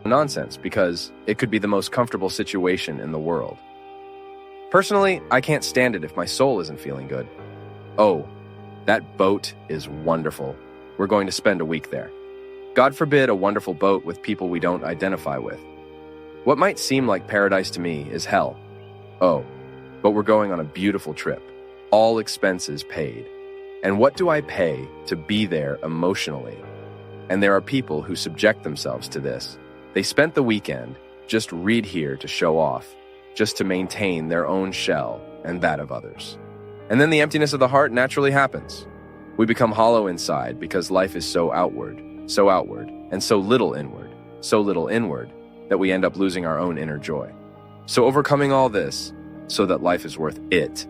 nonsense because it could be the most comfortable situation in the world. Personally, I can't stand it if my soul isn't feeling good. Oh, that boat is wonderful. We're going to spend a week there. God forbid a wonderful boat with people we don't identify with. What might seem like paradise to me is hell. Oh, but we're going on a beautiful trip. All expenses paid. And what do I pay to be there emotionally? And there are people who subject themselves to this. They spent the weekend just read here to show off, just to maintain their own shell and that of others. And then the emptiness of the heart naturally happens. We become hollow inside because life is so outward, and so little inward, that we end up losing our own inner joy. So overcoming all this, so that life is worth it,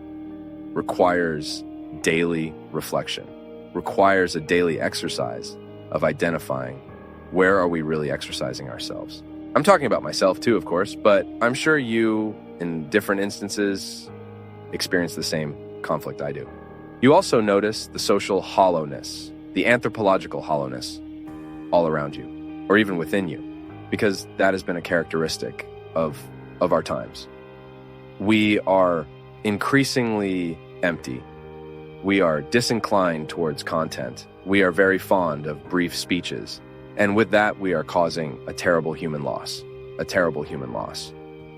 requires daily reflection, requires a daily exercise of identifying where are we really exercising ourselves. I'm talking about myself too, of course, but I'm sure you, in different instances, experience the same conflict I do. You also notice the social hollowness, the anthropological hollowness all around you, or even within you, because that has been a characteristic of our times. We are increasingly empty. We are disinclined towards content. We are very fond of brief speeches. And with that, we are causing a terrible human loss.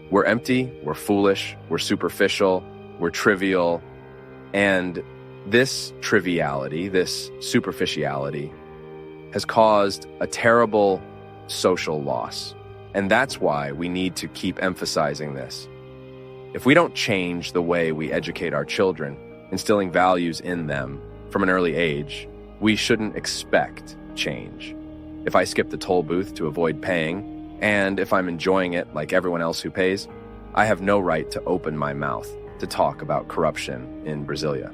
We're empty, we're foolish, we're superficial, we're trivial. And this triviality, this superficiality, has caused a terrible social loss. And that's why we need to keep emphasizing this. If we don't change the way we educate our children, instilling values in them from an early age, we shouldn't expect change. If I skip the toll booth to avoid paying, and if I'm enjoying it like everyone else who pays, I have no right to open my mouth to talk about corruption in Brasilia.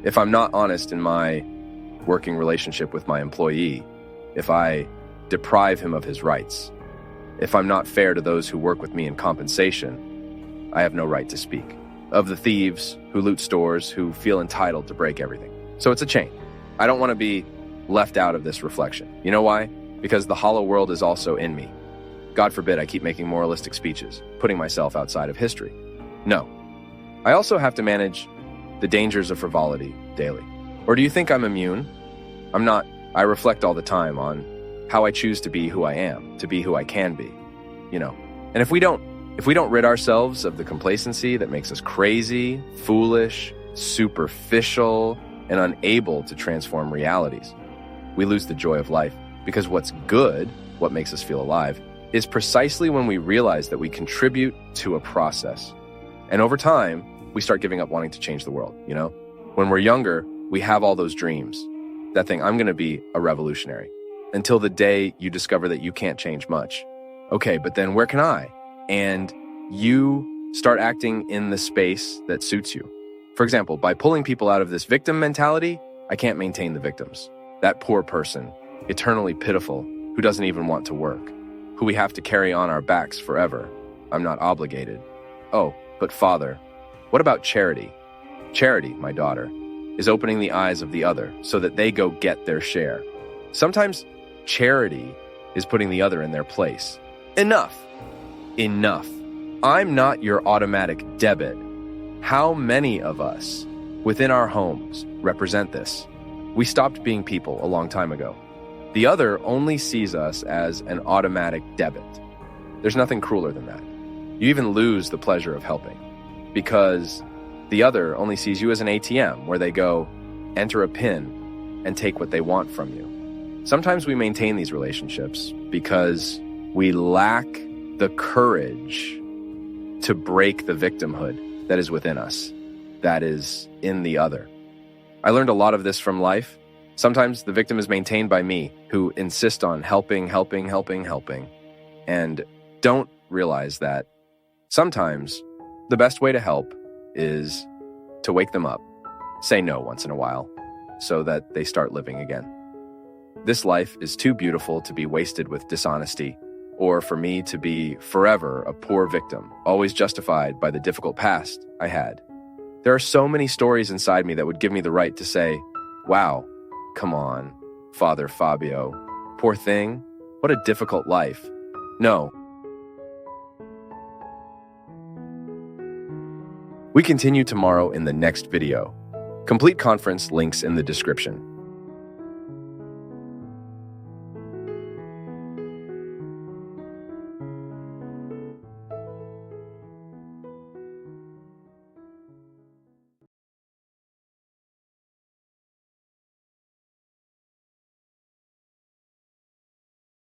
If I'm not honest in my working relationship with my employee, if I deprive him of his rights, if I'm not fair to those who work with me in compensation, I have no right to speak. Of the thieves who loot stores, who feel entitled to break everything. So it's a chain. I don't want to be left out of this reflection. You know why? Because the hollow world is also in me. God forbid I keep making moralistic speeches, putting myself outside of history. No. I also have to manage the dangers of frivolity daily. Or do you think I'm immune? I'm not. I reflect all the time on how I choose to be who I am, to be who I can be, And if we don't rid ourselves of the complacency that makes us crazy, foolish, superficial, and unable to transform realities, we lose the joy of life. Because what's good, what makes us feel alive, is precisely when we realize that we contribute to a process. And over time, we start giving up wanting to change the world, When we're younger, we have all those dreams. That thing, I'm going to be a revolutionary. Until the day you discover that you can't change much. Okay, but then where can I? And you start acting in the space that suits you. For example, by pulling people out of this victim mentality, I can't maintain the victims. That poor person, eternally pitiful, who doesn't even want to work, who we have to carry on our backs forever. I'm not obligated. Oh, but Father, what about charity? Charity, my daughter, is opening the eyes of the other so that they go get their share. Sometimes charity is putting the other in their place. Enough. I'm not your automatic debit. How many of us within our homes represent this? We stopped being people a long time ago. The other only sees us as an automatic debit. There's nothing crueler than that. You even lose the pleasure of helping because the other only sees you as an ATM where they go, enter a PIN, and take what they want from you. Sometimes we maintain these relationships because we lack the courage to break the victimhood that is within us, that is in the other. I learned a lot of this from life. Sometimes the victim is maintained by me, who insist on helping, and don't realize that sometimes the best way to help is to wake them up, say no once in a while, so that they start living again. This life is too beautiful to be wasted with dishonesty, or for me to be forever a poor victim, always justified by the difficult past I had. There are so many stories inside me that would give me the right to say, wow, come on, Father Fabio, poor thing, what a difficult life. No. We continue tomorrow in the next video. Complete conference links in the description.